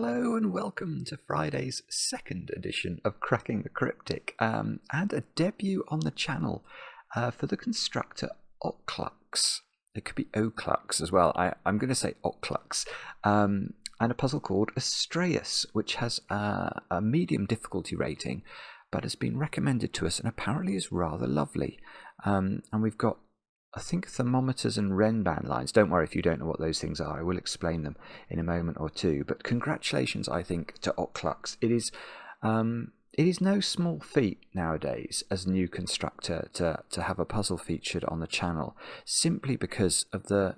Hello and welcome to Friday's second edition of Cracking the Cryptic, and a debut on the channel for the constructor oklux. It could be oklux as well. I'm going to say oklux. And a puzzle called Astraeus, which has a medium difficulty rating, but has been recommended to us and apparently is rather lovely. And we've got, I think, thermometers and Renban lines. Don't worry if you don't know what those things are. I will explain them in a moment or two. But congratulations, I think, to oklux. It is no small feat nowadays as a new constructor to have a puzzle featured on the channel, simply because of the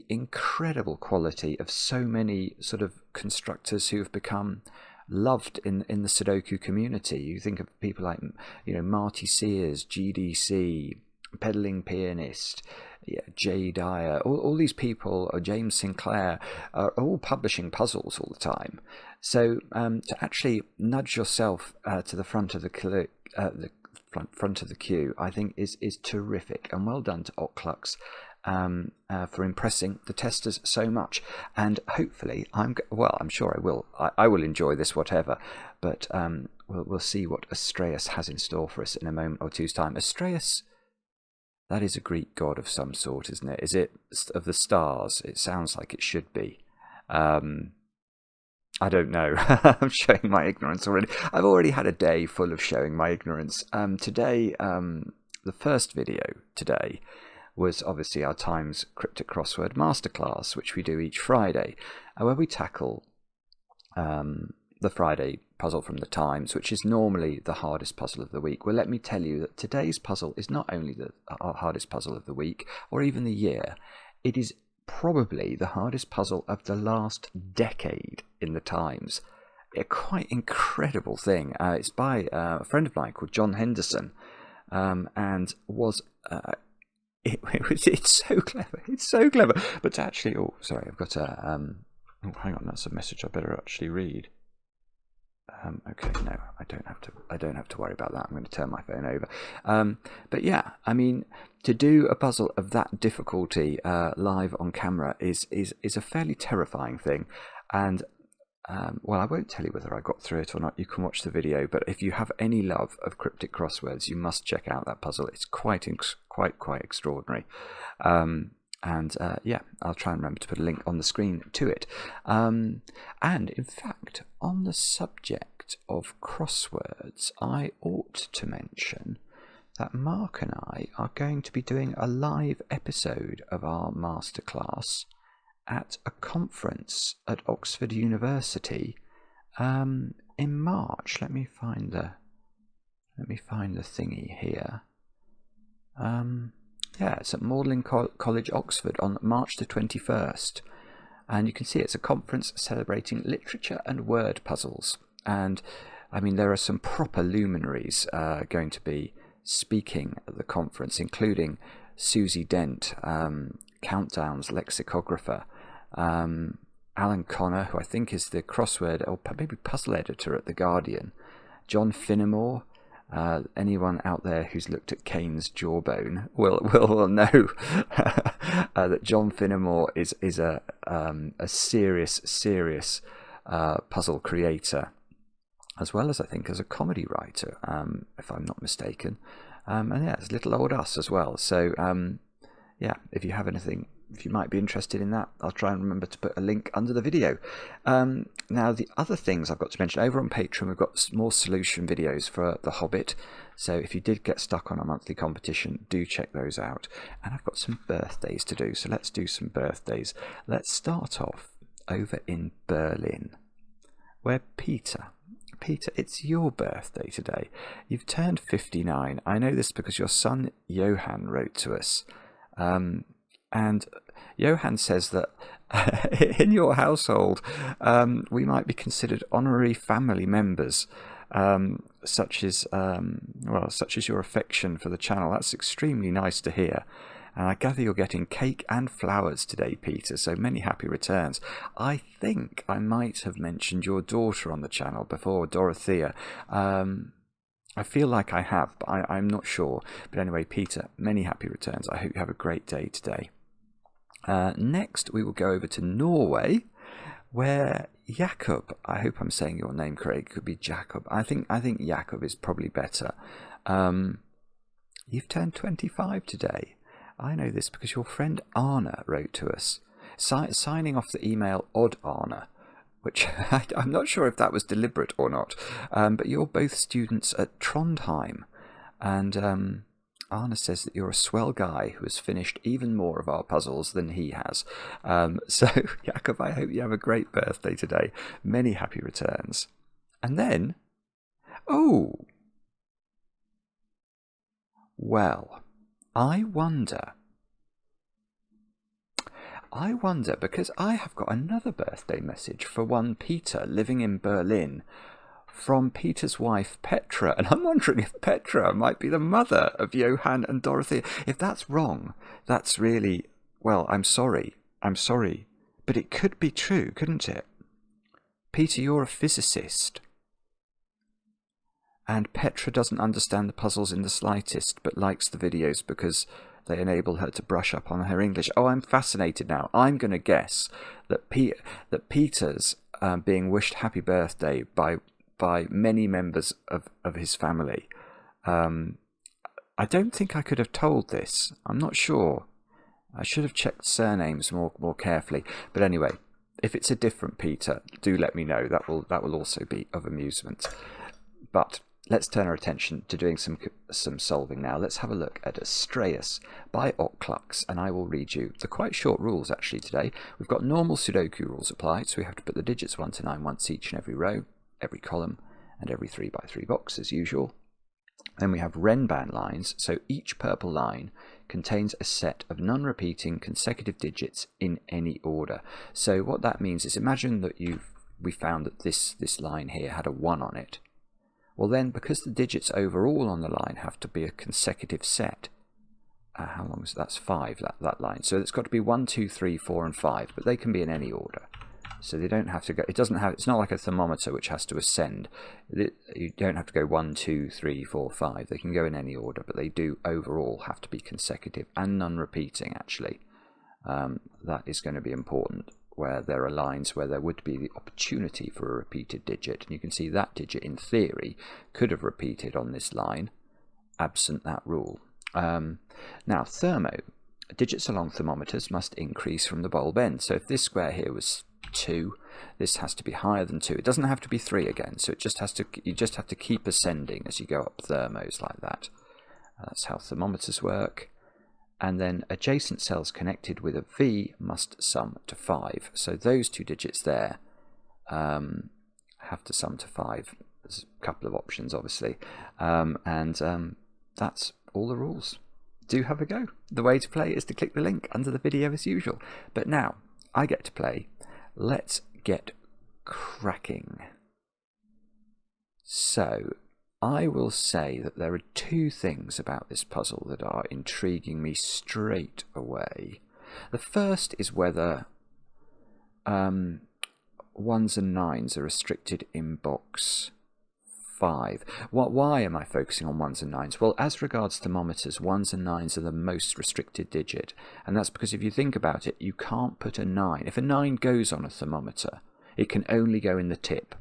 incredible quality of so many sort of constructors who have become loved in the Sudoku community. You think of people like, Marty Sears, GDC, Pedaling Pianist, Jay Dyer, all these people, or James Sinclair, are all publishing puzzles all the time. So to actually nudge yourself to the front of the queue, I think is terrific, and well done to oklux for impressing the testers so much. And hopefully, I'm sure I will. I will enjoy this, whatever. But we'll see what Astraeus has in store for us in a moment or two's time. Astraeus, that is a Greek god of some sort, isn't it? Is it of the stars? It sounds like it should be. I don't know. I'm showing my ignorance already. I've already had a day full of showing my ignorance. Today, the first video today was obviously our Times Cryptic Crossword Masterclass, which we do each Friday, where we tackle the Friday puzzle from the Times, which is normally the hardest puzzle of the week. Well, let me tell you that today's puzzle is not only the hardest puzzle of the week or even the year, it is probably the hardest puzzle of the last decade in the Times. A quite incredible thing. It's by a friend of mine called John Henderson, and was it's so clever. It's so clever. But to actually, I've got a hang on, that's a message I better actually read. Okay, no, I don't have to worry about that. I'm going to turn my phone over. But yeah, I mean, to do a puzzle of that difficulty live on camera is a fairly terrifying thing. And well, I won't tell you whether I got through it or not. You can watch the video. But if you have any love of cryptic crosswords, you must check out that puzzle. It's quite extraordinary. And yeah, I'll try and remember to put a link on the screen to it. And in fact, on the subject of crosswords, I ought to mention that Mark and I are going to be doing a live episode of our masterclass at a conference at Oxford University in March. Let me find the thingy here. Yeah, it's at Magdelen College, Oxford, on March the 21st. And you can see it's a conference celebrating literature and word puzzles. And, I mean, there are some proper luminaries going to be speaking at the conference, including Susie Dent, Countdown's lexicographer, Alan Connor, who I think is the crossword or maybe puzzle editor at The Guardian, John Finnemore. Anyone out there who's looked at Cain's jawbone will know that John Finnemore is a serious puzzle creator, as well as, I think, as a comedy writer, if I'm not mistaken. And yeah, it's little old us as well. So yeah, if you have anything, if you might be interested in that, I'll try and remember to put a link under the video. Now, the other things I've got to mention, over on Patreon, we've got more solution videos for The Hobbit. So if you did get stuck on a monthly competition, do check those out. And I've got some birthdays to do, so let's do some birthdays. Let's start off over in Berlin, where Peter, it's your birthday today. You've turned 59. I know this because your son Johan wrote to us. And Johan says that in your household, we might be considered honorary family members, such as your affection for the channel. That's extremely nice to hear. And I gather you're getting cake and flowers today, Peter, so many happy returns. I think I might have mentioned your daughter on the channel before, Dorothea. I feel like I have, but I'm not sure. But anyway, Peter, many happy returns. I hope you have a great day today. Next, we will go over to Norway, where Jakob, I hope I'm saying your name correct, could be Jacob. I think Jakob is probably better. You've turned 25 today. I know this because your friend Anna wrote to us, signing off the email Odd Anna, which I'm not sure if that was deliberate or not, but you're both students at Trondheim, and Anna says that you're a swell guy who has finished even more of our puzzles than he has. So, Jakob, I hope you have a great birthday today. Many happy returns. And then, oh, well, I wonder, because I have got another birthday message for one Peter living in Berlin from Peter's wife Petra, and I'm wondering if Petra might be the mother of Johann and Dorothea. If that's wrong, that's really, well, I'm sorry, but it could be true, couldn't it? Peter, you're a physicist, and Petra doesn't understand the puzzles in the slightest, but likes the videos because they enable her to brush up on her English. Oh, I'm fascinated now. I'm going to guess that Peter's being wished happy birthday by many members of his family. I don't think I could have told this. I'm not sure. I should have checked surnames more carefully. But anyway, if it's a different Peter, do let me know. That will also be of amusement. But let's turn our attention to doing some solving now. Let's have a look at Astraeus by Oklux, and I will read you the quite short rules actually today. We've got normal Sudoku rules applied, so we have to put the digits 1 to 9 once each in every row, every column, and every 3 by 3 box as usual. Then we have Renban lines, so each purple line contains a set of non-repeating consecutive digits in any order. So what that means is, imagine that we found that this line here had a 1 on it. Well then, because the digits overall on the line have to be a consecutive set, how long is that? That's 5, that line. So it's got to be 1, 2, 3, 4 and 5, but they can be in any order. So they don't have to go, it's not like a thermometer which has to ascend. You don't have to go 1, 2, 3, 4, 5. They can go in any order, but they do overall have to be consecutive and non-repeating actually. That is going to be important, where there are lines where there would be the opportunity for a repeated digit. And you can see that digit in theory could have repeated on this line, absent that rule. Now, digits along thermometers must increase from the bulb end. So if this square here was 2, this has to be higher than 2. It doesn't have to be 3 again, so you just have to keep ascending as you go up thermos like that. That's how thermometers work. And then adjacent cells connected with a V must sum to 5. So those 2 digits there have to sum to 5. There's a couple of options, obviously. That's all the rules. Do have a go. The way to play is to click the link under the video as usual. But now, I get to play. Let's get cracking. So, I will say that there are 2 things about this puzzle that are intriguing me straight away. The first is whether 1s and 9s are restricted in box 5. Why am I focusing on 1s and 9s? Well, as regards thermometers, 1s and 9s are the most restricted digit, and that's because if you think about it, you can't put a 9. If a 9 goes on a thermometer, it can only go in the tip.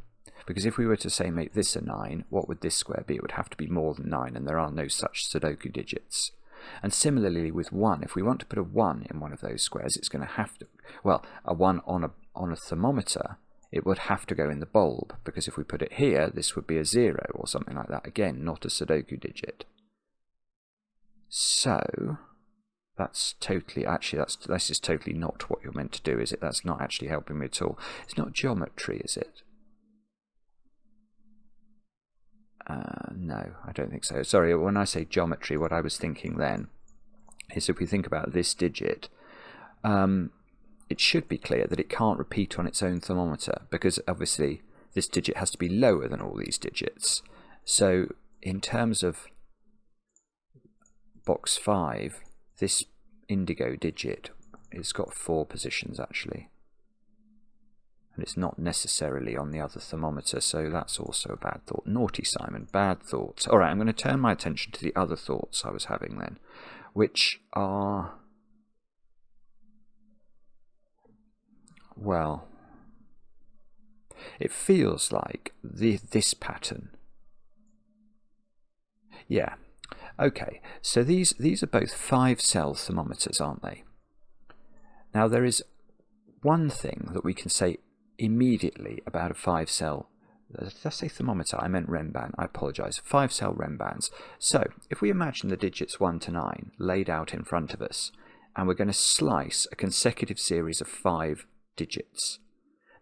Because if we were to say make this a 9, what would this square be? It would have to be more than 9, and there are no such Sudoku digits. And similarly with 1, if we want to put a 1 in one of those squares, it's going to have to, well, a 1 on a thermometer, it would have to go in the bulb, because if we put it here, this would be a 0 or something like that. Again, not a Sudoku digit. So, that's totally, actually, this is totally not what you're meant to do, is it? That's not actually helping me at all. It's not geometry, is it? No, I don't think so. Sorry, when I say geometry, what I was thinking then is if we think about this digit, it should be clear that it can't repeat on its own thermometer, because obviously this digit has to be lower than all these digits. So in terms of box 5, this indigo digit, it's got 4 positions actually. And it's not necessarily on the other thermometer, so that's also a bad thought. Naughty Simon, bad thoughts. All right, I'm going to turn my attention to the other thoughts I was having then, which are, well, It feels like this pattern. Yeah. Okay, so these are both 5-cell thermometers, aren't they? Now there is one thing that we can say immediately about a 5-cell, did I say thermometer? I meant Rembrandt, I apologise, 5-cell Rembrandts. So if we imagine the digits 1 to 9 laid out in front of us, and we're going to slice a consecutive series of 5 digits,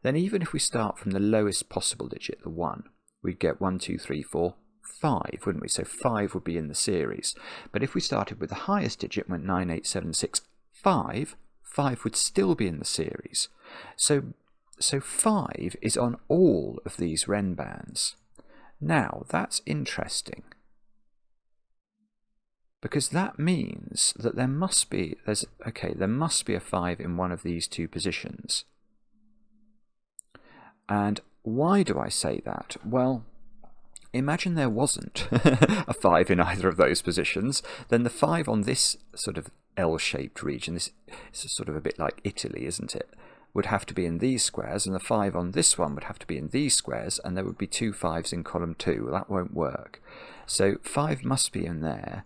then even if we start from the lowest possible digit, the 1, we'd get 1, 2, 3, 4, 5, wouldn't we? So 5 would be in the series. But if we started with the highest digit, went 9, 8, 7, 6, 5, 5 would still be in the series. So 5 is on all of these Rembrandts. Now, that's interesting, because that means that there must be a 5 in one of these two positions. And why do I say that? Well, imagine there wasn't a 5 in either of those positions, then the 5 on this sort of L-shaped region, this is sort of a bit like Italy, isn't it, would have to be in these squares, and the 5 on this one would have to be in these squares, and there would be 2 5s in column 2. Well, that won't work. So 5 must be in there.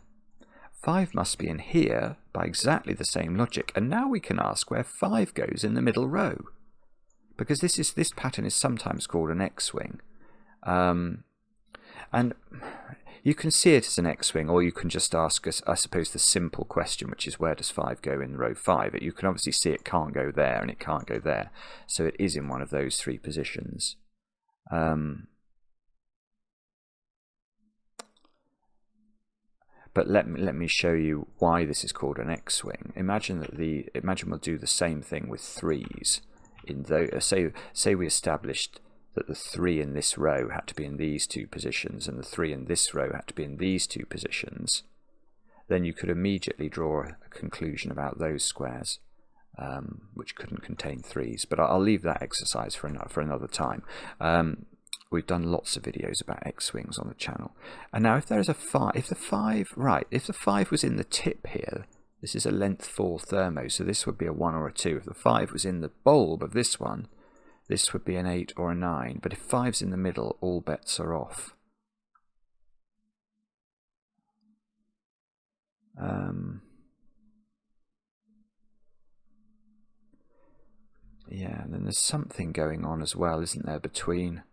5 must be in here by exactly the same logic. And now we can ask where 5 goes in the middle row, because this pattern is sometimes called an X-wing. And you can see it as an X-wing, or you can just ask us, I suppose, the simple question, which is where does 5 go in row 5? You can obviously see it can't go there and it can't go there, so it is in one of those 3 positions. But let me show you why this is called an X-wing. Imagine we'll do the same thing with 3s. Say we established that the 3 in this row had to be in these 2 positions, and the 3 in this row had to be in these 2 positions. Then you could immediately draw a conclusion about those squares, which couldn't contain 3s. But I'll leave that exercise for another time. We've done lots of videos about X-wings on the channel. And now if there is a 5, if the 5 was in the tip here, this is a length 4 thermo, so this would be a 1 or a 2. If the 5 was in the bulb of this one, this would be an 8 or a 9. But if 5's in the middle, all bets are off. Yeah, and then there's something going on as well, isn't there, between...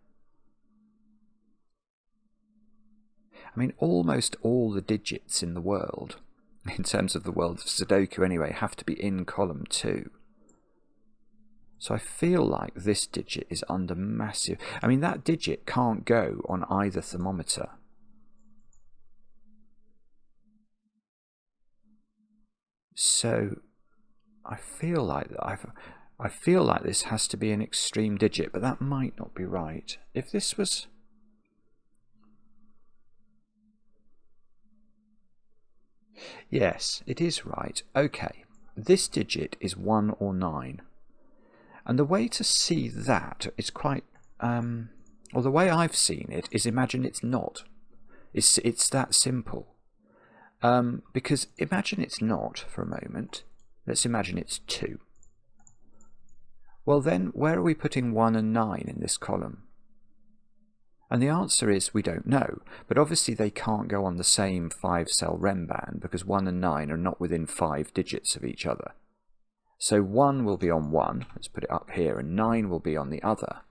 I mean, almost all the digits in the world, in terms of the world of Sudoku anyway, have to be in column 2. So I feel like this digit is under massive... I mean, that digit can't go on either thermometer. So I feel like this has to be an extreme digit, but that might not be right. If this was... Yes, it is right. Okay, this digit is 1 or 9. And the way to see that is quite... or the way I've seen it is imagine it's not. It's that simple. Because imagine it's not for a moment. Let's imagine it's 2. Well then, where are we putting 1 and 9 in this column? And the answer is we don't know, but obviously they can't go on the same 5-cell Rembrandt because 1 and 9 are not within 5 digits of each other. So 1 will be on one, let's put it up here, and 9 will be on the other.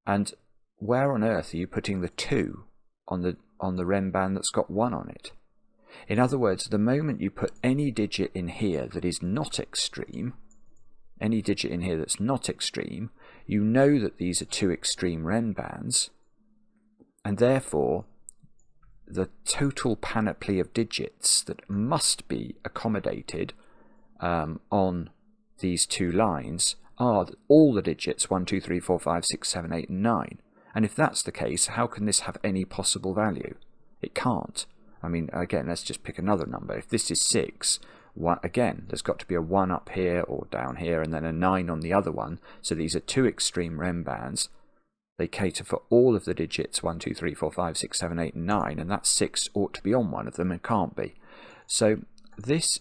And where on earth are you putting the 2 on the Rembrandt that's got 1 on it? In other words, the moment you put any digit in here that is not extreme, any digit in here that's not extreme, you know that these are 2 extreme Rembrandts, and therefore the total panoply of digits that must be accommodated on these 2 lines are all the digits 1, 2, 3, 4, 5, 6, 7, 8, and 9. And if that's the case, how can this have any possible value? It can't. I mean, again, let's just pick another number. If this is 6, again, there's got to be a 1 up here or down here, and then a 9 on the other one. So these are 2 extreme Rembrandts. They cater for all of the digits 1, 2, 3, 4, 5, 6, 7, 8, and 9, and that 6 ought to be on one of them and can't be. So this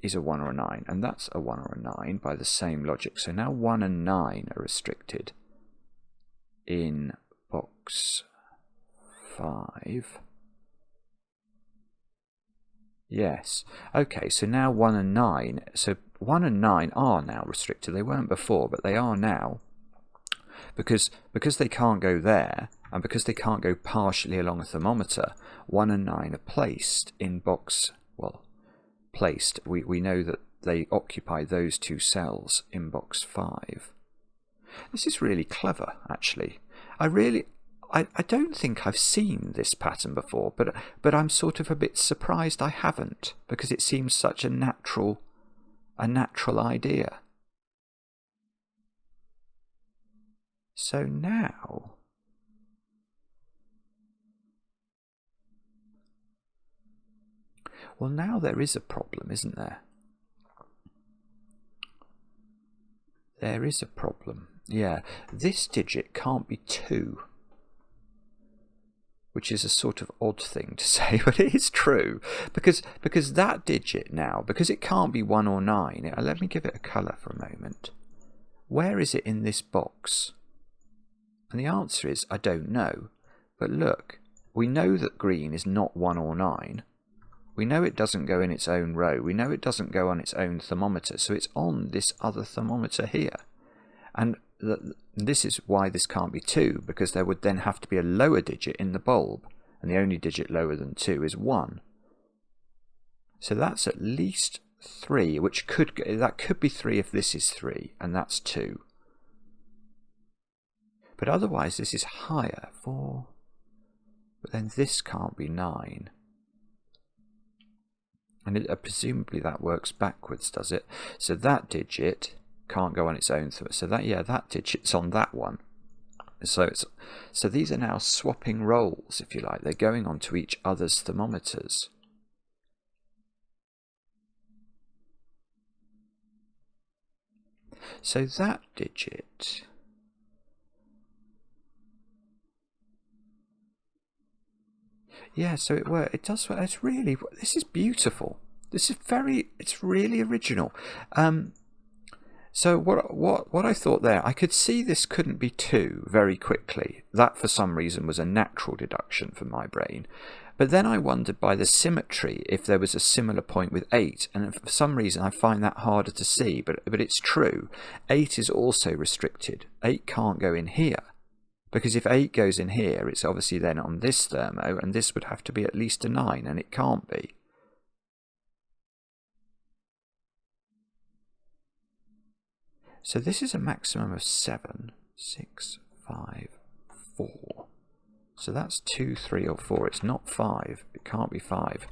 is a 1 or a 9, and that's a 1 or a 9 by the same logic. So now 1 and 9 are restricted. in box 5. Yes. Okay, so now 1 and 9. So 1 and 9 are now restricted. They weren't before, but they are now. Because they can't go there, and because they can't go partially along a thermometer, 1 and 9 are placed in box, well, placed. We know that they occupy those two cells in box 5. This is really clever, actually. I don't think I've seen this pattern before, but I'm sort of a bit surprised I haven't, because it seems such a natural idea. So now, well, now there is a problem, isn't there? There is a problem. Yeah, this digit can't be 2. Which is a sort of odd thing to say, but it is true. Because that digit now, because it can't be 1 or 9, let me give it a colour for a moment. Where is it in this box? And the answer is, I don't know. But look, we know that green is not 1 or 9. We know it doesn't go in its own row. We know it doesn't go on its own thermometer. So it's on this other thermometer here. And this is why this can't be 2, because there would then have to be a lower digit in the bulb, and the only digit lower than 2 is 1. So that's at least 3, which could be 3 if this is 3, and that's 2. But otherwise this is higher, 4, but then this can't be 9. And presumably that works backwards, does it? So that digit can't go on its own, so that digit's on that one. So these are now swapping roles, if you like. They're going on to each other's thermometers. So that digit, yeah, so it does. This is beautiful. This is it's really original. So what I thought there, I could see this couldn't be 2 very quickly. That for some reason was a natural deduction for my brain. But then I wondered by the symmetry if there was a similar point with 8, and for some reason I find that harder to see, but it's true. 8 is also restricted. 8 can't go in here, because if 8 goes in here, it's obviously then on this thermo, and this would have to be at least a 9, and it can't be. So this is a maximum of 7, 6, 5, 4. So that's 2, 3, or 4. It's not 5. It can't be 5.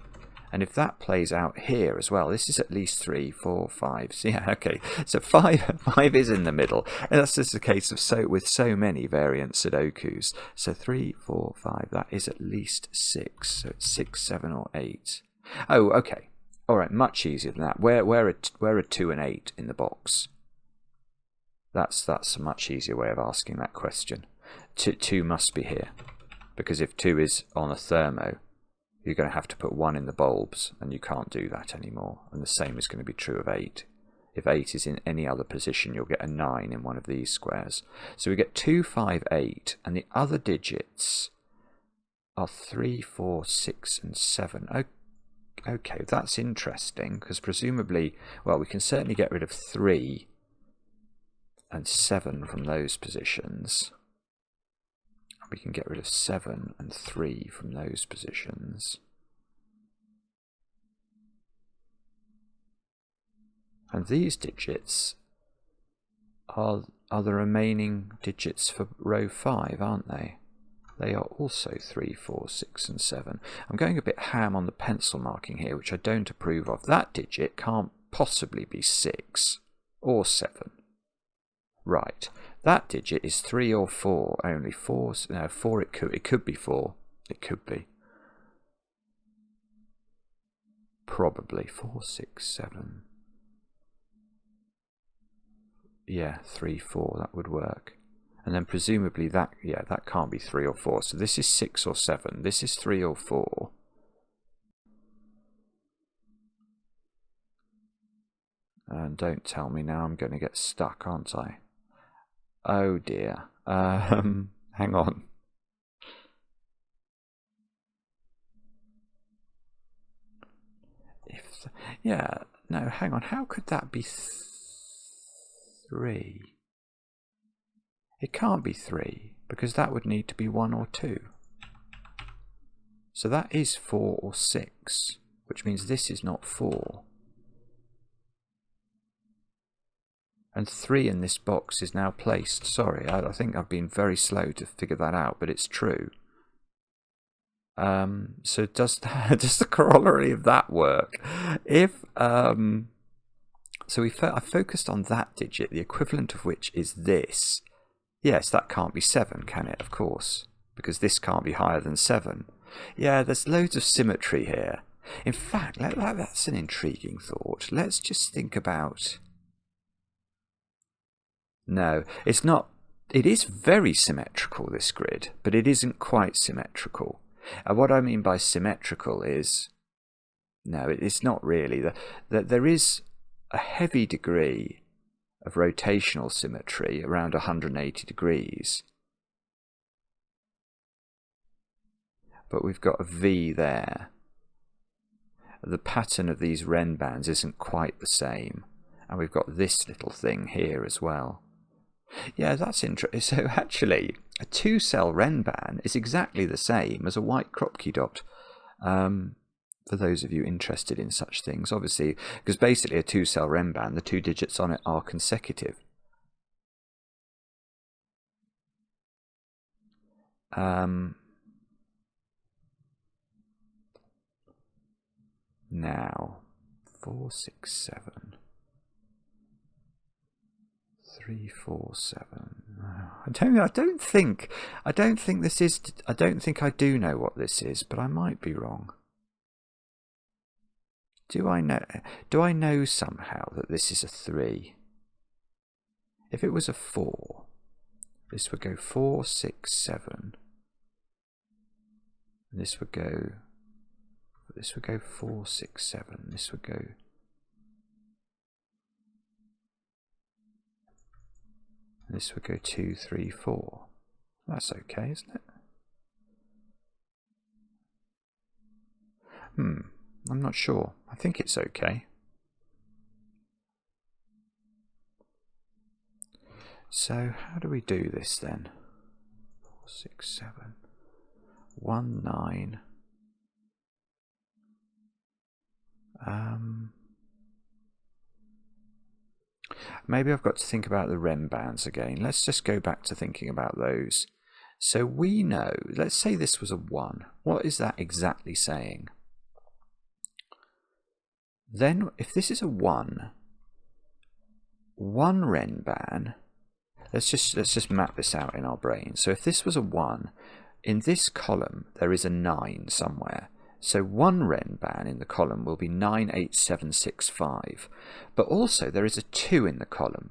And if that plays out here as well, this is at least 3, 4, 5. So yeah, okay. So 5 is in the middle. And that's just a case of with so many variant Sudokus. So 3, 4, 5. That is at least 6. So it's 6, 7, or 8. Oh, okay. All right. Much easier than that. Where are 2 and 8 in the box? That's a much easier way of asking that question. 2 must be here, because if 2 is on a thermo, you're going to have to put 1 in the bulbs, and you can't do that anymore. And the same is going to be true of 8. If 8 is in any other position, you'll get a 9 in one of these squares. So we get 2, 5, 8, and the other digits are 3, 4, 6, and 7. Okay, that's interesting, because presumably, well, we can certainly get rid of 3 and 7 from those positions. We can get rid of 7 and 3 from those positions. And these digits are the remaining digits for row 5, aren't they? They are also 3, 4, 6, and 7. I'm going a bit ham on the pencil marking here, which I don't approve of. That digit can't possibly be 6 or 7. Right, that digit is 3 or 4, only 4, no, 4 it could be 4, it could be. Probably 4, 6, 7. Yeah, 3, 4, that would work. And then presumably that can't be 3 or 4, so this is 6 or 7, this is 3 or 4. And don't tell me now I'm going to get stuck, aren't I? Oh dear. Hang on. Yeah, no, hang on. How could that be 3? It can't be 3, because that would need to be 1 or 2. So that is 4 or 6, which means this is not 4. And 3 in this box is now placed. Sorry, I think I've been very slow to figure that out, but it's true. So does the corollary of that work? If so I focused on that digit, the equivalent of which is this. Yes, that can't be 7, can it? Of course, because this can't be higher than 7. Yeah, there's loads of symmetry here. In fact, that's an intriguing thought. Let's just think about... No, it's not. It is very symmetrical, this grid, but it isn't quite symmetrical. What I mean by symmetrical is, no, it's not really. There is a heavy degree of rotational symmetry, around 180 degrees. But we've got a V there. The pattern of these Wren bands isn't quite the same. And we've got this little thing here as well. Yeah, that's interesting. So actually, a 2-cell Wren band is exactly the same as a white Kropki dot. For those of you interested in such things, obviously, because basically a 2-cell Wren band, the 2 digits on it are consecutive. Now, 4, 6, 7. 3, 4, 7. I don't think this is. I don't think I do know what this is, but I might be wrong. Do I know? Do I know somehow that this is a 3? If it was a 4, this would go 4, 6, 7. And this would go 4, 6, 7. This would go. This would go 2, 3, 4. That's okay, isn't it? I'm not sure. I think it's okay. So how do we do this then? 4, 6, 7. 1, 9. Maybe I've got to think about the Wren bands again. Let's just go back to thinking about those. So we know, let's say this was a 1. What is that exactly saying? Then, if this is a 1 Wren band, let's just map this out in our brain. So if this was a 1, in this column there is a 9 somewhere. So 1 Wren band in the column will be 98765. But also there is a 2 in the column,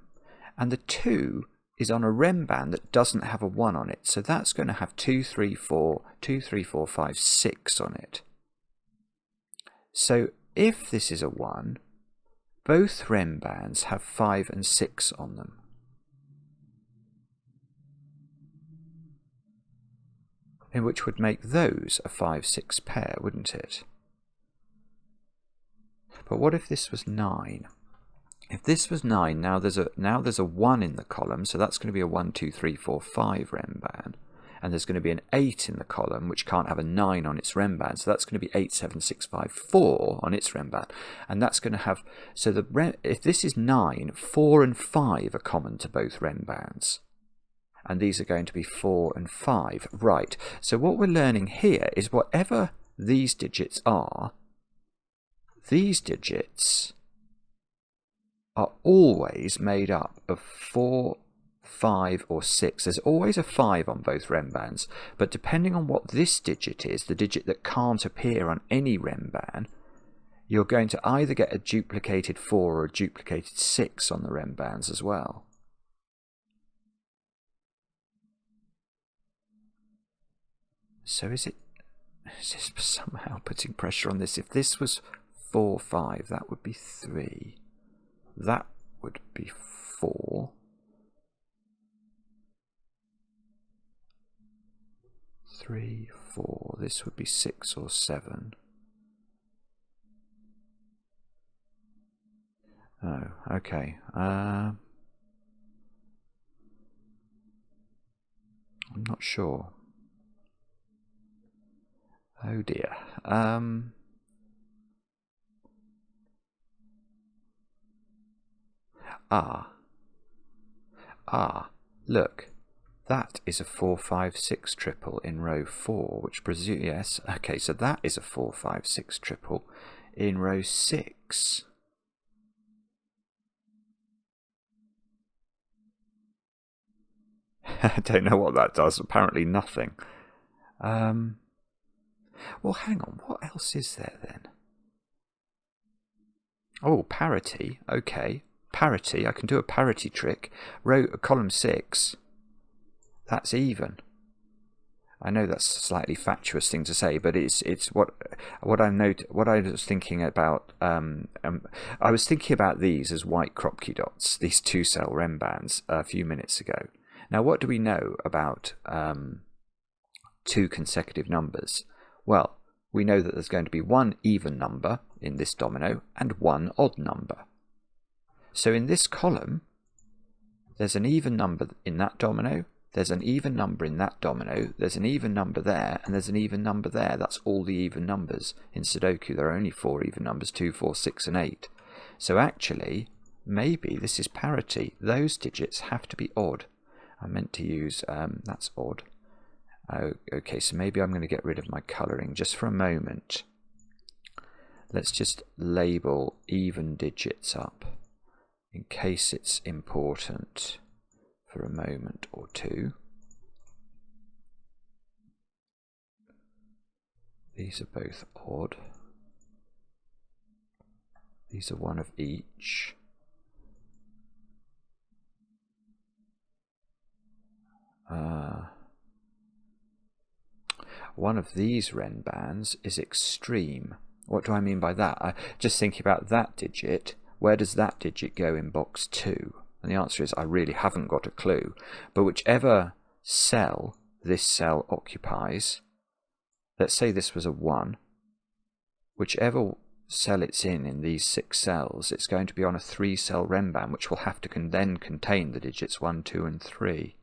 and the 2 is on a Wren band that doesn't have a 1 on it. So that's going to have 2, 3, 4, 5, 6 on it. So if this is a 1, both Wren bands have 5 and 6 on them. In which would make those a 5, 6 pair, wouldn't it? But what if this was 9? If this was 9, now there's a 1 in the column, so that's going to be a 1, 2, 3, 4, 5 Wren band. And there's going to be an 8 in the column, which can't have a 9 on its Wren band, so that's going to be 8, 7, 6, 5, 4 on its Wren band. And that's going to have, so if this is 9, 4 and 5 are common to both Wren bands. And these are going to be 4 and 5. Right, so what we're learning here is whatever these digits are always made up of 4, 5 or 6. There's always a 5 on both Wren bands, but depending on what this digit is, the digit that can't appear on any Wren band, you're going to either get a duplicated 4 or a duplicated 6 on the Wren bands as well. So is this somehow putting pressure on this? If this was 4, 5, that would be 3. That would be 4. 3, 4. This would be 6 or 7. Oh, okay. I'm not sure. Oh dear. Look. That is a 4, 5, 6 triple in row 4, which presumes, yes, okay, so that is a 4, 5, 6 triple in row 6. I don't know what that does, apparently nothing. Well, hang on, what else is there then? Oh, parity, okay. Parity, I can do a parity trick. Column 6. That's even. I know that's a slightly fatuous thing to say, but it's what I was thinking about. I was thinking about these as white Kropke dots, these 2-cell rem bands, a few minutes ago. Now, what do we know about 2 consecutive numbers? Well, we know that there's going to be 1 even number in this domino and 1 odd number. So in this column, there's an even number in that domino. There's an even number in that domino, there's an even number there, and there's an even number there. That's all the even numbers. In Sudoku, there are only 4 even numbers, 2, 4, 6, and 8. So actually, maybe this is parity. Those digits have to be odd. I meant to use, that's odd. Okay, so maybe I'm going to get rid of my colouring just for a moment. Let's just label even digits up in case it's important. For a moment or two. These are both odd. These are 1 of each. One of these Ren bands is extreme. What do I mean by that? I just thinking about that digit. Where does that digit go in box 2? And the answer is I really haven't got a clue. But whichever cell this cell occupies, let's say this was a 1, whichever cell it's in these 6 cells, it's going to be on a 3-cell Renban, which will have to then contain the digits 1, 2, and 3.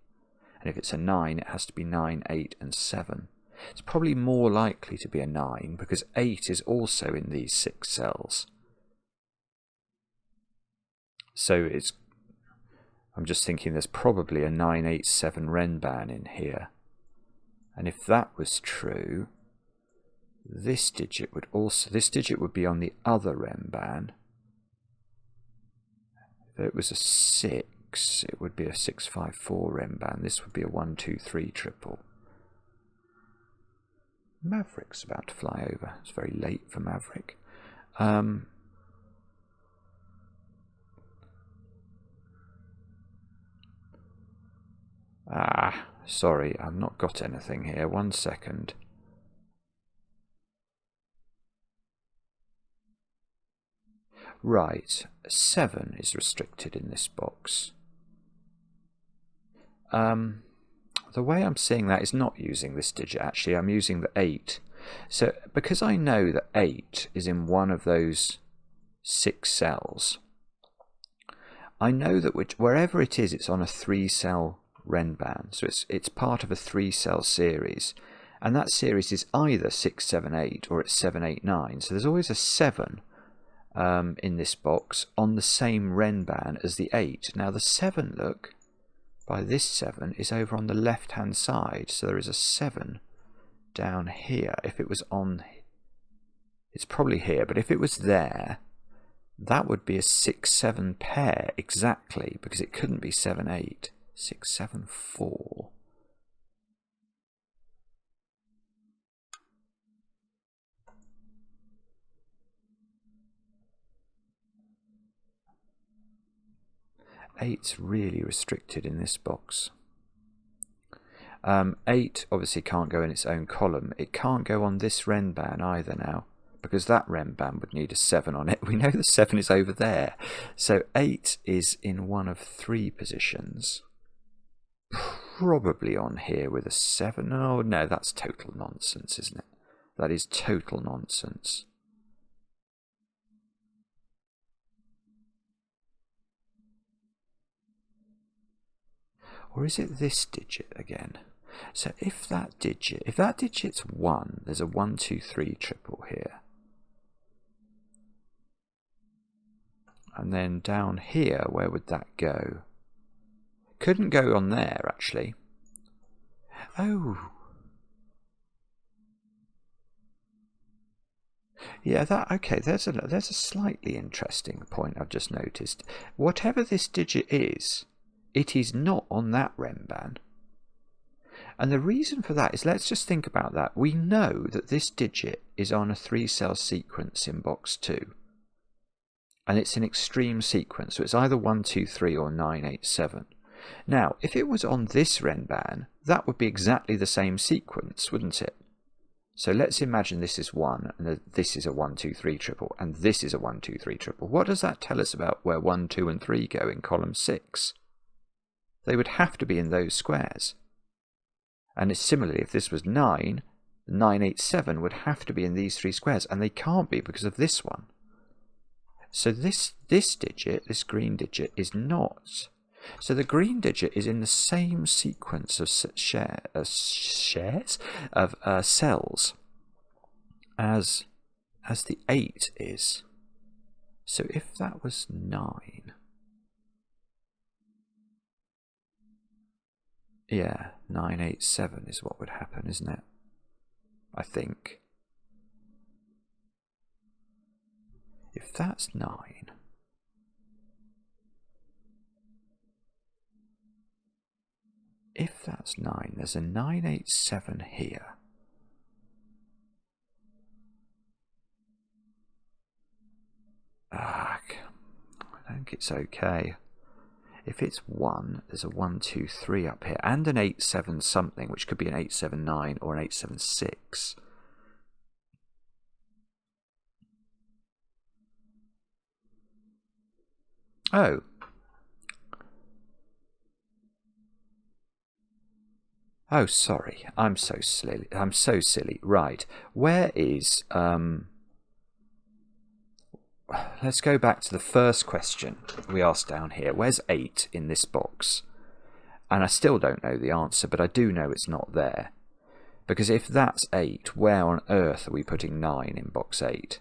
And if it's a 9, it has to be 9, 8, and 7. It's probably more likely to be a 9 because 8 is also in these 6 cells. So I'm just thinking there's probably a 987 Renban in here. And if that was true, this digit would be on the other Renban. If it was a 6, it would be a 654 Renban. This would be a 1, 2, 3 triple. Maverick's about to fly over. It's very late for Maverick. Sorry, I've not got anything here. 1 second. Right, 7 is restricted in this box. The way I'm seeing that is not using this digit, actually. I'm using the 8. So, because I know that 8 is in one of those 6 cells, I know that wherever it is, it's on a 3-cell Renban. So it's part of a 3-cell series. And that series is either 6, 7, 8 or it's 7, 8, 9. So there's always a 7 in this box on the same Renban as the 8. Now the 7, look, by this 7 is over on the left-hand side. So there is a 7 down here. If it was on, it's probably here, but if it was there, that would be a 6, 7 pair exactly, because it couldn't be 7, 8. 6, 7, 4. Eight's really restricted in this box. 8 obviously can't go in its own column. It can't go on this Renban either now, because that Renban would need a 7 on it. We know the 7 is over there. So 8 is in one of 3 positions. probably on here with a 7. Oh, no, that's total nonsense, isn't it? That is total nonsense. Or is it this digit again? So if that digit's 1, there's a 1, 2, 3 triple here. And then down here, where would that go? Couldn't go on there, actually. Oh. Yeah, okay, there's a slightly interesting point I've just noticed. Whatever this digit is, it is not on that Renban. And the reason for that is, let's just think about that. We know that this digit is on a 3-cell sequence in box 2. And it's an extreme sequence, so it's either 1, 2, 3 or 9, 8, 7. Now, if it was on this Renban, that would be exactly the same sequence, wouldn't it? So let's imagine this is 1, and this is a 1, 2, 3 triple, and this is a 1, 2, 3 triple. What does that tell us about where 1, 2 and 3 go in column 6? They would have to be in those squares. And similarly, if this was 9, 9, 8, 7 would have to be in these 3 squares, and they can't be because of this one. So this digit, this green digit, is not. So the green digit is in the same sequence of cells as the 8 is. So if that was 9, yeah, 9, 8, 7 is what would happen, isn't it? I think. If that's 9, there's a 9, 8, 7 here. I think it's okay. If it's 1, there's a 1, 2, 3 up here, and an 8, 7 something, which could be an 8, 7, 9 or an 8, 7, 6. Oh. Oh, sorry. I'm so silly. Right. Where is let's go back to the first question we asked down here. Where's 8 in this box? And I still don't know the answer, but I do know it's not there. Because if that's 8, where on earth are we putting 9 in box 8?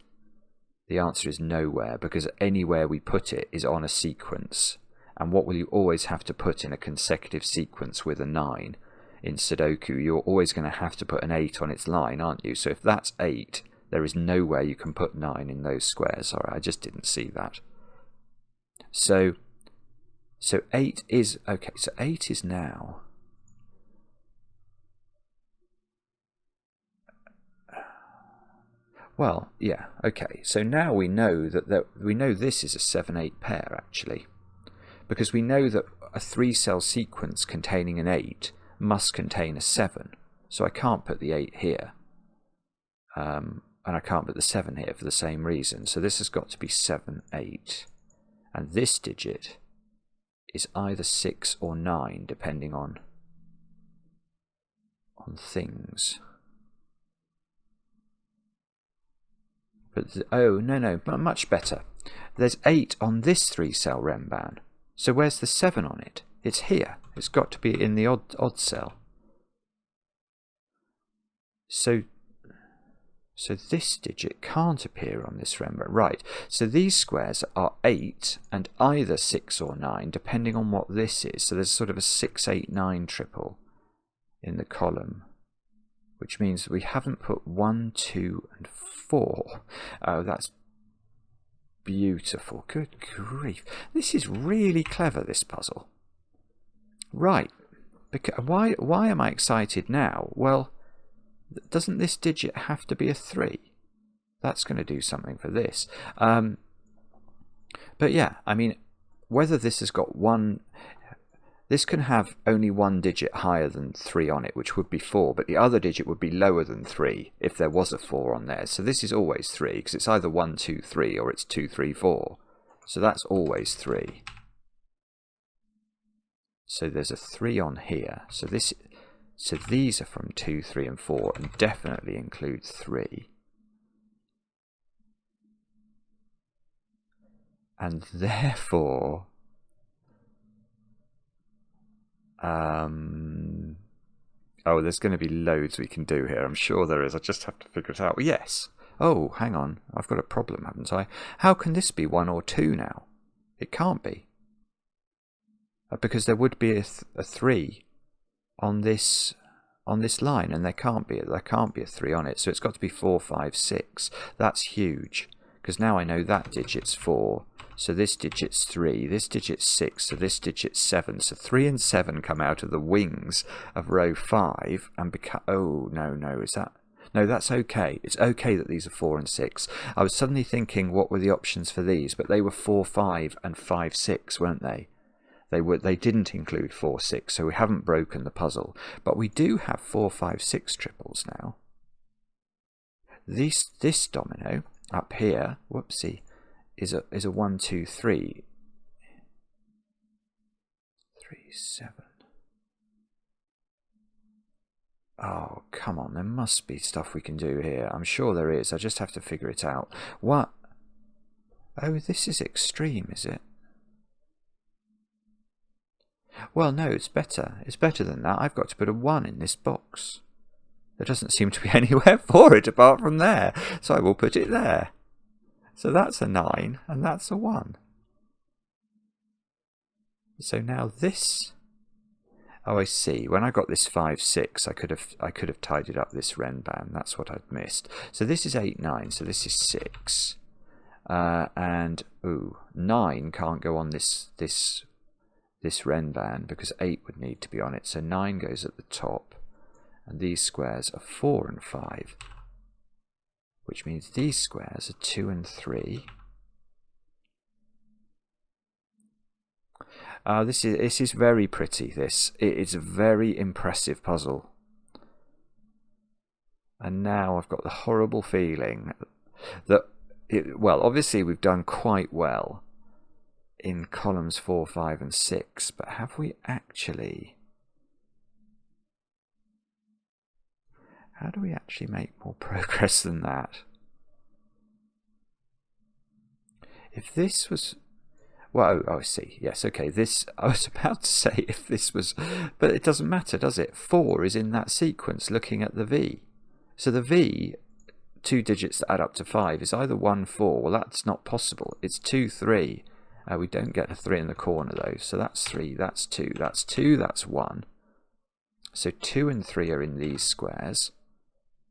The answer is nowhere, because anywhere we put it is on a sequence. And what will you always have to put in a consecutive sequence with a 9? In Sudoku, you're always going to have to put an 8 on its line, aren't you? So if that's 8, there is nowhere you can put 9 in those squares. Sorry, I just didn't see that. So 8 is... Okay, so 8 is now... Well, yeah, okay. So now we know that we know this is a 7-8 pair, actually. Because we know that a 3-cell sequence containing an 8 must contain a 7. So I can't put the 8 here. And I can't put the 7 here for the same reason. So this has got to be 7, 8. And this digit is either 6 or 9, depending on things. But oh, no, much better. There's 8 on this 3-cell Renban. So where's the 7 on it? It's here. It's got to be in the odd cell. So this digit can't appear on this Renban. Right, so these squares are 8 and either 6 or 9, depending on what this is. So there's sort of a 6, 8, 9 triple in the column, which means we haven't put 1, 2, and 4. Oh, that's beautiful. Good grief. This is really clever, this puzzle. Right. Why am I excited now? Well, doesn't this digit have to be a 3? That's going to do something for this. But yeah, I mean, whether this has got one... This can have only one digit higher than 3 on it, which would be 4, but the other digit would be lower than 3 if there was a 4 on there. So this is always 3, because it's either 1, 2, 3, or it's 2, 3, 4. So that's always 3. So there's a 3 on here. So these are from 2, 3 and 4 and definitely include 3. And therefore oh, there's going to be loads we can do here. I'm sure there is. I just have to figure it out. Yes. Oh, hang on. I've got a problem, haven't I? How can this be 1 or 2 now? It can't be. Because there would be a 3 on this line, and there can't be a 3 on it. So it's got to be 4, 5, 6. That's huge. Because now I know that digit's 4. So this digit's 3, this digit's 6, so this digit's 7. So 3 and 7 come out of the wings of row 5 and become... Oh, no, is that... No, that's okay. It's okay that these are 4 and 6. I was suddenly thinking, what were the options for these? But they were 4, 5 and 5, 6, weren't they? They didn't include 4, 6, so we haven't broken the puzzle. But we do have 4, 5, 6 triples now. This domino up here, whoopsie, is a 1, 2, 3. 3, 7. Oh, come on, there must be stuff we can do here. I'm sure there is. I just have to figure it out. What? Oh, this is extreme, is it? Well, no, it's better. It's better than that. I've got to put a 1 in this box. There doesn't seem to be anywhere for it apart from there. So I will put it there. So that's a 9 and that's a 1. So now this... Oh, I see. When I got this 5, 6, I could have tidied up this Ren band. That's what I'd missed. So this is 8, 9. So this is 6. And ooh, 9 can't go on this Ren band because 8 would need to be on it. So 9 goes at the top. And these squares are 4 and 5. Which means these squares are 2 and 3. This is very pretty. It is a very impressive puzzle. And now I've got the horrible feeling that, well, obviously we've done quite well in columns 4, 5 and 6, but have we actually... How do we actually make more progress than that? If this was... Well, oh, I see. Yes, okay. I was about to say if this was... But it doesn't matter, does it? 4 is in that sequence looking at the V. So the V, 2 digits that add up to 5, is either 1, 4. Well, that's not possible. It's 2, 3. We don't get a 3 in the corner, though. So that's 3, that's 2, that's 2, that's 1. So 2 and 3 are in these squares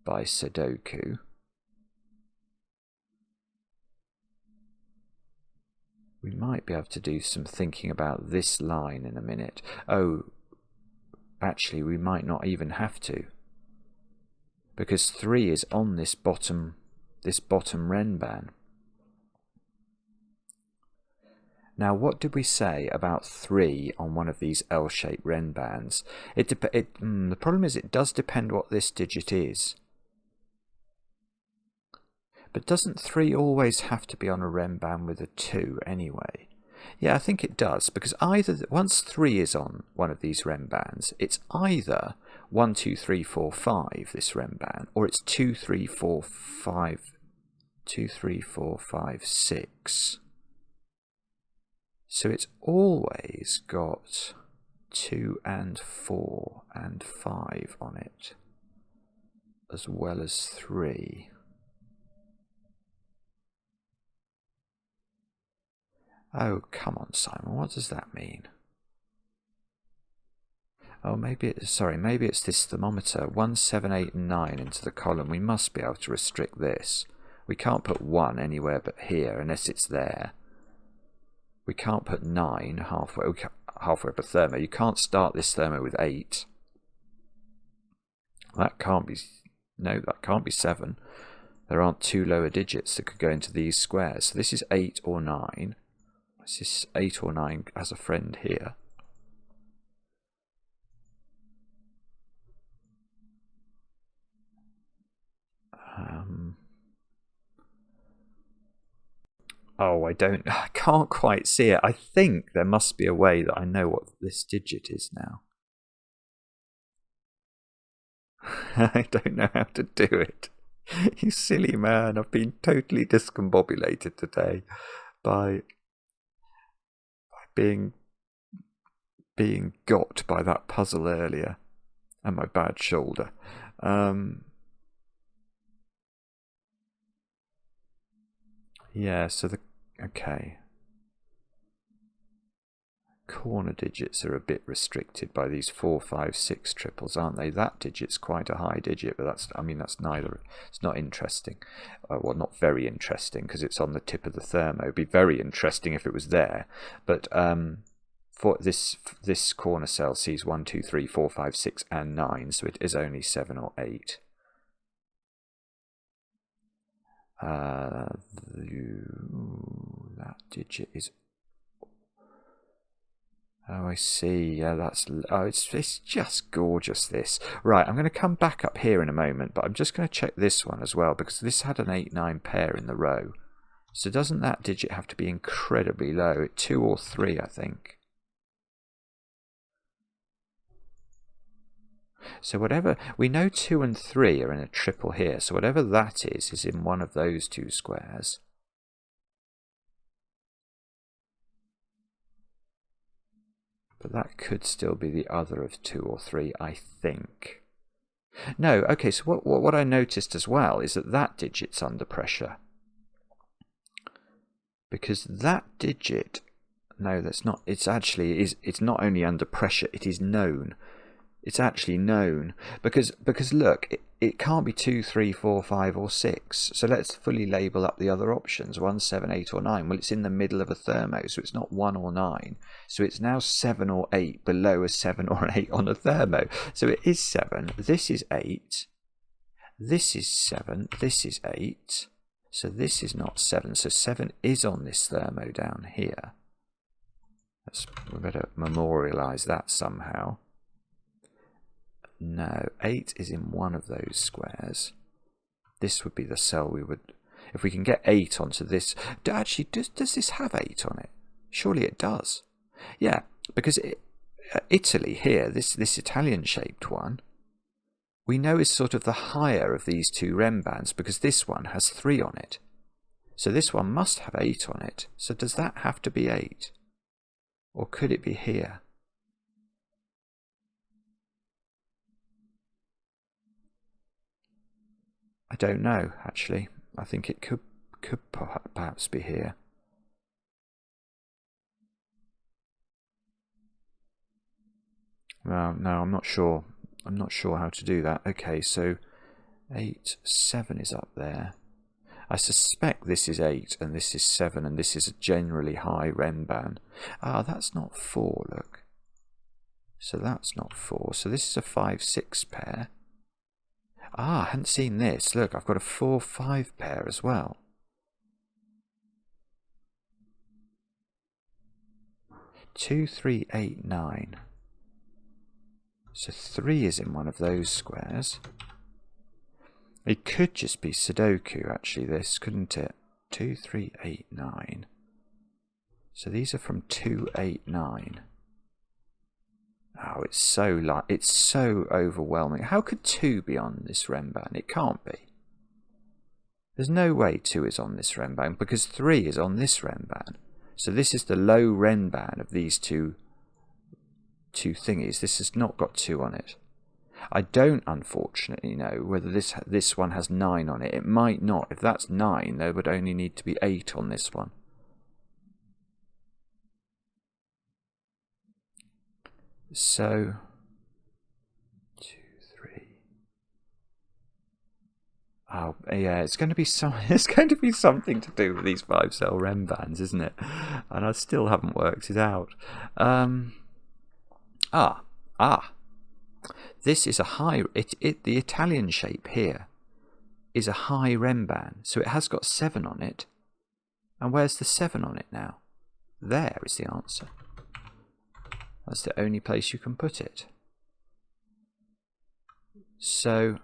by Sudoku. We might be able to do some thinking about this line in a minute. Oh, actually we might not even have to, because 3 is on this bottom Ren band. Now, what did we say about 3 on one of these L-shaped Ren bands? The problem is it does depend what this digit is. But doesn't 3 always have to be on a Ren band with a 2 anyway? Yeah, I think it does, because either once 3 is on one of these Ren bands, it's either 1, 2, 3, 4, 5, this Ren band, or it's 2, 3, 4, 5, 2, 3, 4, 5, 6. So it's always got 2 and 4 and 5 on it, as well as 3. Oh, come on, Simon, what does that mean? Oh, maybe it's this thermometer. 1, 7, 8, and 9 into the column. We must be able to restrict this. We can't put 1 anywhere but here, unless it's there. We can't put 9 halfway up a thermo. You can't start this thermo with 8. That can't be... No, that can't be 7. There aren't 2 lower digits that could go into these squares. So this is 8 or 9. This is 8 or 9 as a friend here. Oh, I can't quite see it. I think there must be a way that I know what this digit is now. I don't know how to do it. You silly man, I've been totally discombobulated today by being got by that puzzle earlier and my bad shoulder. Yeah, so okay. Corner digits are a bit restricted by these 4, 5, 6 triples, aren't they? That digit's quite a high digit, but that's neither. It's not interesting. Well, not very interesting because it's on the tip of the thermo. It'd be very interesting if it was there, but for this corner cell sees 1, 2, 3, 4, 5, 6, and 9, so it is only 7 or 8. That digit is. Oh, I see. Yeah, it's just gorgeous, this. Right, I'm going to come back up here in a moment, but I'm just going to check this one as well, because this had an 8-9 pair in the row. So doesn't that digit have to be incredibly low? 2 or 3, I think. So whatever, we know 2 and 3 are in a triple here, so whatever that is in one of those two squares. But that could still be the other of 2 or 3, I think. No, okay, so what I noticed as well is that digit's under pressure. Because that digit, no, that's not, it's not only under pressure, it is known. It's actually known. Because look, it can't be 2, 3, 4, 5, or 6. So let's fully label up the other options, 1, 7, 8, or 9. Well, it's in the middle of a thermo, so it's not 1 or 9. So it's now 7 or 8 below a 7 or an 8 on a thermo. So it is 7. This is 8. This is 7. This is 8. So this is not 7. So 7 is on this thermo down here. We better memorialise that somehow. No, 8 is in one of those squares. This would be the cell we would... If we can get 8 onto this... Actually, does this have 8 on it? Surely it does. Yeah, because Italy here, this Italian-shaped one, we know is sort of the higher of these two REM bands because this one has 3 on it. So this one must have 8 on it. So does that have to be 8? Or could it be here? I don't know, actually. I think it could perhaps be here. Well, no, I'm not sure. I'm not sure how to do that. Okay, so 8, 7 is up there. I suspect this is 8 and this is 7 and this is a generally high REM band. Ah, that's not 4, look. So that's not 4. So this is a 5, 6 pair. Ah, I hadn't seen this. Look, I've got a 4, 5 pair as well. Two, 3, 8, 9. So 3 is in one of those squares. It could just be Sudoku, actually, this, couldn't it? 2, 3, 8, 9. So these are from 2, 8, 9. Oh, it's so overwhelming. How could 2 be on this REM band? It can't be. There's no way 2 is on this REM band because 3 is on this REM band. So this is the low REM band of these two thingies. This has not got 2 on it. I don't, unfortunately, know whether this one has 9 on it. It might not. If that's 9, there would only need to be 8 on this one. So 2, 3. Oh yeah, it's going to be something to do with these 5-cell REM bands, isn't it? And I still haven't worked it out. This is a high. The Italian shape here is a high REM band, so it has got 7 on it. And where's the 7 on it now? There is the answer. That's the only place you can put it. So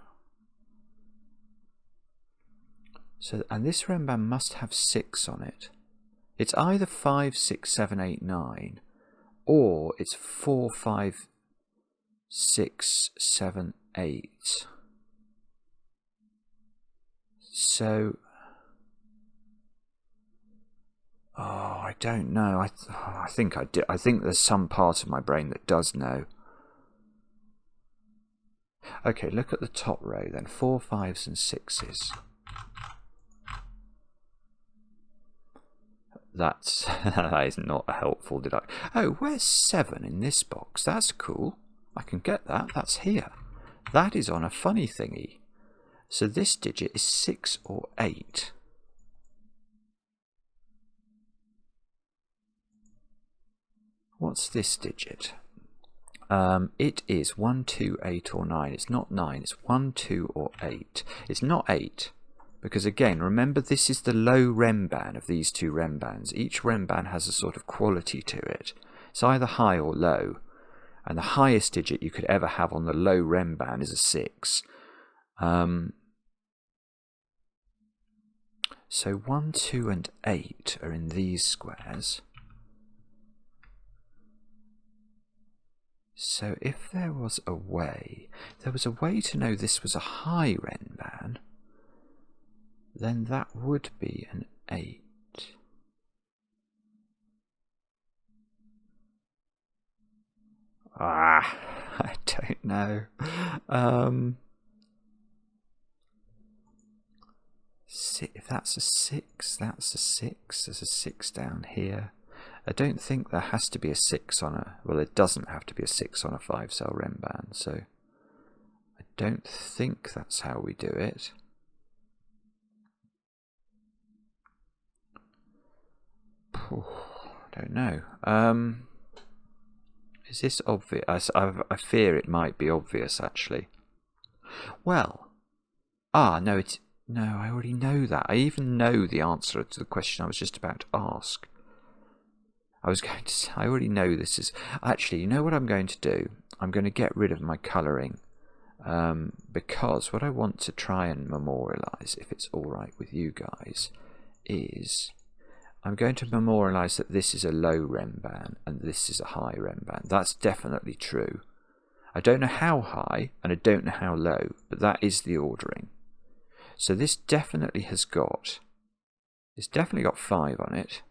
and this REM band must have 6 on it. It's either 5, 6, 7, 8, 9, or it's 4, 5, 6, 7, 8. So, I don't know. I think I do. I think there's some part of my brain that does know. Okay, look at the top row then. 4, 5s and 6s. That is not helpful, did I? Oh, where's 7 in this box? That's cool. I can get that. That's here. That is on a funny thingy. So this digit is 6 or 8. What's this digit? It is 1, 2, 8 or 9. It's not 9. It's 1, 2 or 8. It's not 8. Because again, remember this is the low rem band of these two rem bands. Each rem band has a sort of quality to it. It's either high or low. And the highest digit you could ever have on the low rem band is a 6. So 1, 2 and 8 are in these squares. So if there was a way to know this was a high rem band, then that would be an 8. I don't know. If that's a 6, that's a 6. There's a 6 down here. I don't think there has to be a 6 on a... Well, it doesn't have to be a 6 on a 5-cell rem band, so I don't think that's how we do it. I don't know. Is this obvious? I fear it might be obvious, actually. Well, no, no, I already know that. I even know the answer to the question I was just about to ask. I already know this is... Actually, you know what I'm going to do? I'm going to get rid of my colouring. Because what I want to try and memorialise, if it's alright with you guys, is... I'm going to memorialise that this is a low rem band and this is a high rem band. That's definitely true. I don't know how high and I don't know how low, but that is the ordering. So this definitely has got... It's definitely got 5 on it.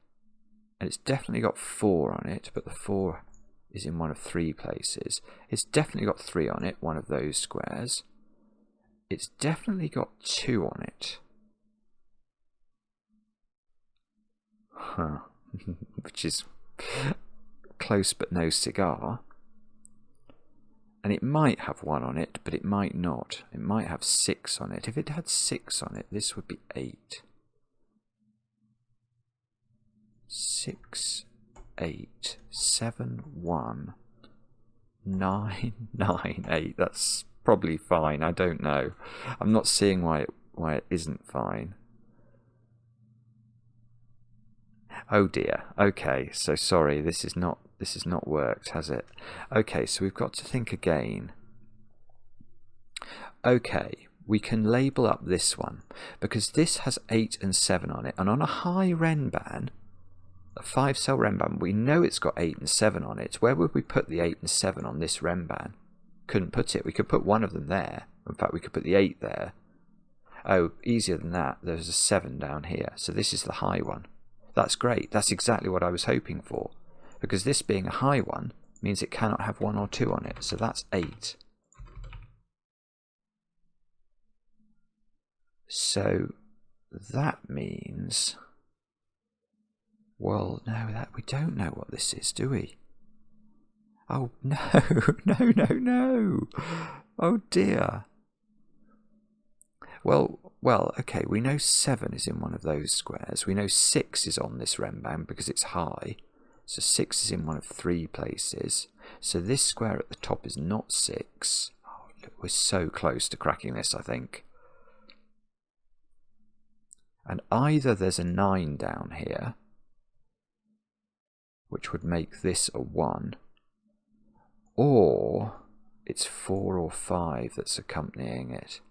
And it's definitely got 4 on it, but the 4 is in one of 3 places. It's definitely got 3 on it, one of those squares. It's definitely got 2 on it. Huh. Which is close but no cigar. And it might have 1 on it, but it might not. It might have 6 on it. If it had 6 on it, this would be 8. 6, 8, 7, 1, 9, 9, 8. That's probably fine. I don't know. I'm not seeing why it isn't fine. Oh dear. Okay, so sorry, this is not worked, has it? Okay, so we've got to think again. Okay, we can label up this one because this has 8 and 7 on it, and on a high rem band, a 5-cell rem band, we know it's got 8 and 7 on it. Where would we put the 8 and 7 on this rem band? Couldn't put it. We could put one of them there. In fact, we could put the 8 there. Oh, easier than that. There's a 7 down here. So this is the high one. That's great. That's exactly what I was hoping for. Because this being a high one means it cannot have 1 or 2 on it. So that's 8. So that means... Well, no, we don't know what this is, do we? Oh, no, no. Oh, dear. Well, okay, we know 7 is in one of those squares. We know 6 is on this rem band because it's high. So 6 is in one of 3 places. So this square at the top is not 6. Oh, look, we're so close to cracking this, I think. And either there's a 9 down here, which would make this a 1, or it's 4 or 5 that's accompanying it.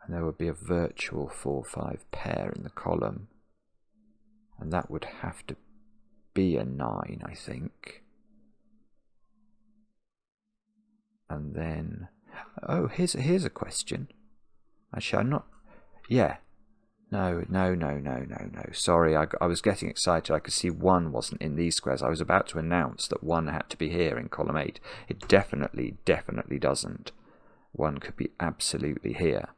And there would be a virtual 4-5 pair in the column. And that would have to be a 9, I think. And then, oh, here's a question. Actually, I'm not. Yeah. No. Sorry, I was getting excited. I could see 1 wasn't in these squares. I was about to announce that 1 had to be here in column 8. It definitely doesn't. 1 could be absolutely here.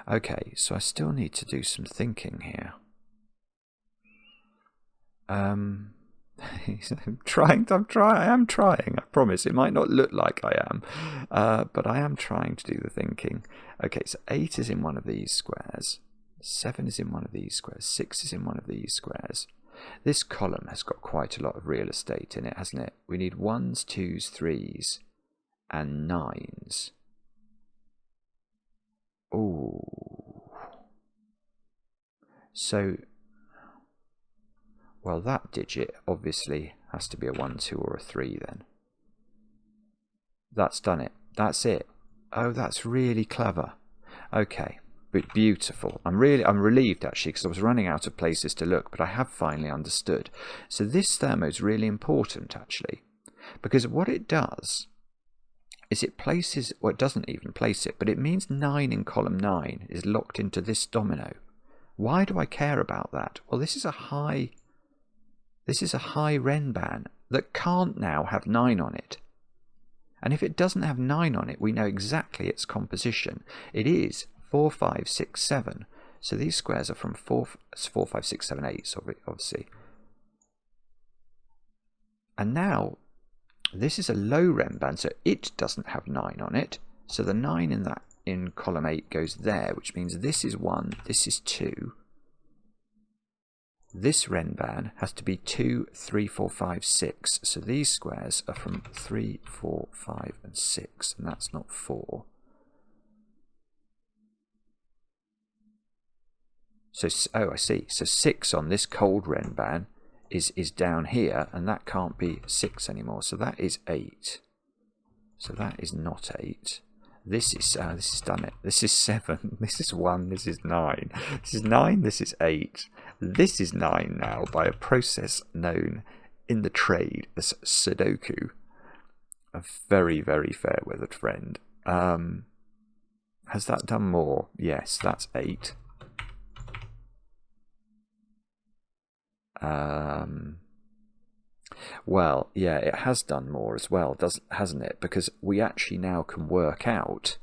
Okay, so I still need to do some thinking here. I'm trying, I promise. It might not look like I am, but I am trying to do the thinking. Okay, so 8 is in one of these squares, 7 is in one of these squares, 6 is in one of these squares. This column has got quite a lot of real estate in it, hasn't it? We need 1s, 2s, 3s, and 9s. Ooh. So, well, that digit obviously has to be a 1, 2, or a 3 then. That's done it. That's it. Oh, that's really clever. Okay, but beautiful. I'm relieved actually, because I was running out of places to look, but I have finally understood. So this thermo is really important actually, because what it does is it places, well, it doesn't even place it, but it means 9 in column 9 is locked into this domino. Why do I care about that? Well, this is a high Renban that can't now have 9 on it. And if it doesn't have 9 on it, we know exactly its composition. It is 4, 5, 6, 7. So these squares are from 4, 5, 6, 7, 8, so obviously. And now, this is a low Renban, so it doesn't have 9 on it. So the 9 in column 8 goes there, which means this is 1, this is 2. This Renban has to be 2, 3, 4, 5, 6. So these squares are from 3, 4, 5, and 6, and that's not 4. So, oh, I see. So 6 on this cold Renban is down here, and that can't be 6 anymore. So that is 8. So that is not 8. This is done it. This is 7. This is 1. This is 9. This is 9. This is 8. This is 9 now by a process known in the trade as Sudoku. A very, very fair-weathered friend. Has that done more? Yes, that's 8. Well, yeah, it has done more as well, hasn't it? Because we actually now can work out,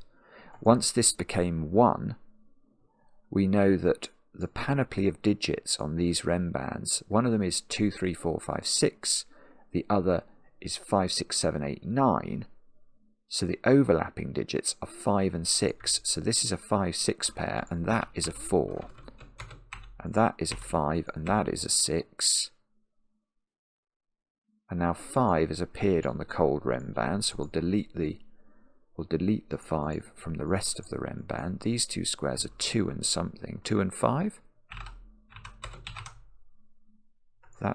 once this became 1, we know that the panoply of digits on these Renbans, one of them is 2, 3, 4, 5, 6, the other is 5, 6, 7, 8, 9. So the overlapping digits are 5 and 6. So this is a 5, 6 pair, and that is a 4. And that is a 5, and that is a 6. And now 5 has appeared on the cold Renban, so we'll delete the 5 from the rest of the Renban. These two squares are 2 and something. 2 and 5?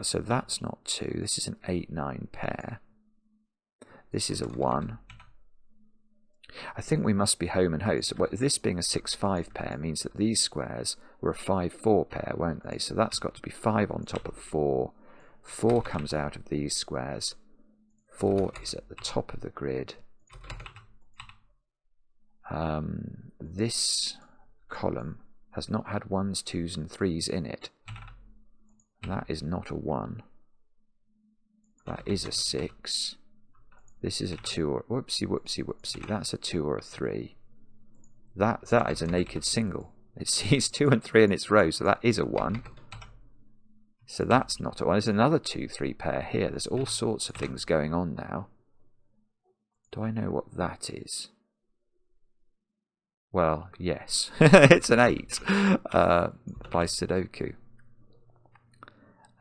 So that's not 2. This is an 8, 9 pair. This is a 1. I think we must be home and host. This being a 6, 5 pair means that these squares were a 5, 4 pair, won't they? So that's got to be 5 on top of 4. 4 comes out of these squares. 4 is at the top of the grid. This column has not had 1s, 2s and 3s in it. That is not a 1. That is a 6. This is a 2 or... Whoopsie. That's a 2 or a 3. That is a naked single. It sees 2 and 3 in its row, so that is a 1. So that's not a 1. There's another 2, 3 pair here. There's all sorts of things going on now. Do I know what that is? Well, yes. It's an 8 by Sudoku.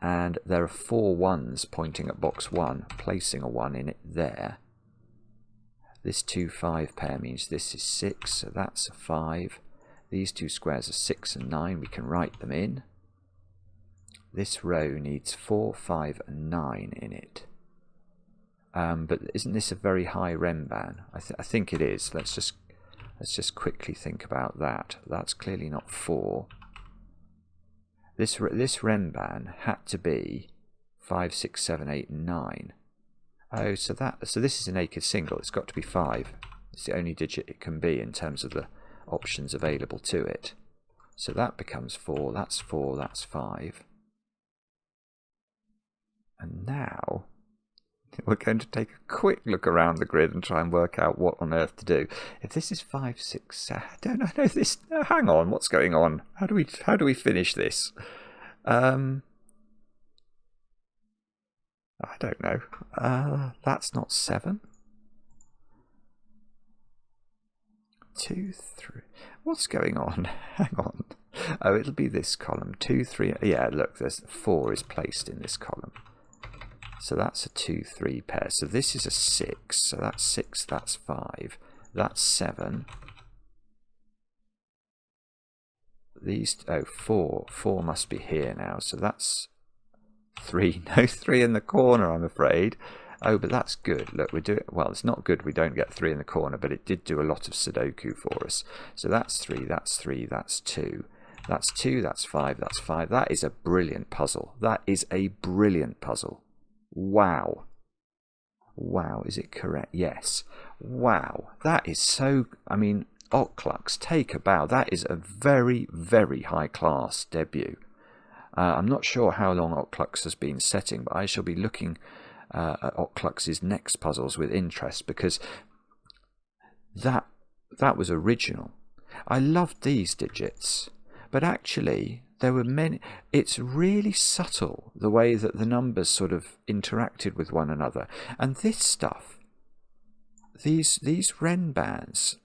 And there are 4 1s pointing at box 1, placing a 1 in it there. This 2, 5 pair means this is 6, so that's a 5. These two squares are 6 and 9. We can write them in. This row needs 4, 5 and 9 in it. But isn't this a very high Renban? I think it is. Let's just quickly think about that. That's clearly not 4. This Renban had to be 5, 6, 7, 8, 9. Oh, so this is a naked single. It's got to be 5. It's the only digit it can be in terms of the options available to it. So that becomes 4. That's 4. That's 5. And now we're going to take a quick look around the grid and try and work out what on earth to do. If this is 5, 6, I don't know this. No, hang on, what's going on? How do we finish this? I don't know. That's not 7. 2, 3. What's going on? Hang on. Oh, it'll be this column. 2, 3. Yeah, look, there's 4 is placed in this column. So that's a 2, 3 pair. So this is a 6. So that's 6. That's 5. That's 7. These 4. 4 must be here now. So that's 3. No 3 in the corner, I'm afraid. Oh, but that's good. Look, we do it. Well, it's not good we don't get 3 in the corner, but it did do a lot of Sudoku for us. So that's 3. That's 3. That's 2. That's 2. That's 5. That's 5. That is a brilliant puzzle. That is a brilliant puzzle. Wow. Wow, is it correct? Yes. Wow. That is so... I mean, oklux, take a bow. That is a very, very high-class debut. I'm not sure how long oklux has been setting, but I shall be looking at oklux's next puzzles with interest, because that was original. I loved these digits, but actually... there were many. It's really subtle the way that the numbers sort of interacted with one another. And this stuff, these Renbans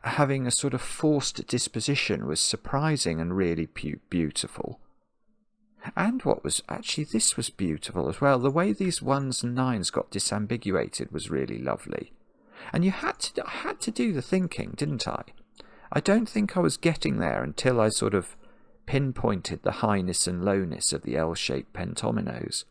having a sort of forced disposition was surprising and really beautiful. And what was actually, this was beautiful as well. The way these 1s and 9s got disambiguated was really lovely. And I had to do the thinking, didn't I? I don't think I was getting there until I sort of pinpointed the highness and lowness of the L-shaped pentominoes.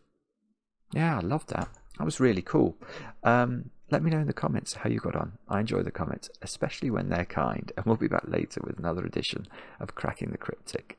Yeah, I loved that. That was really cool. Let me know in the comments how you got on. I enjoy the comments, especially when they're kind. And we'll be back later with another edition of Cracking the Cryptic.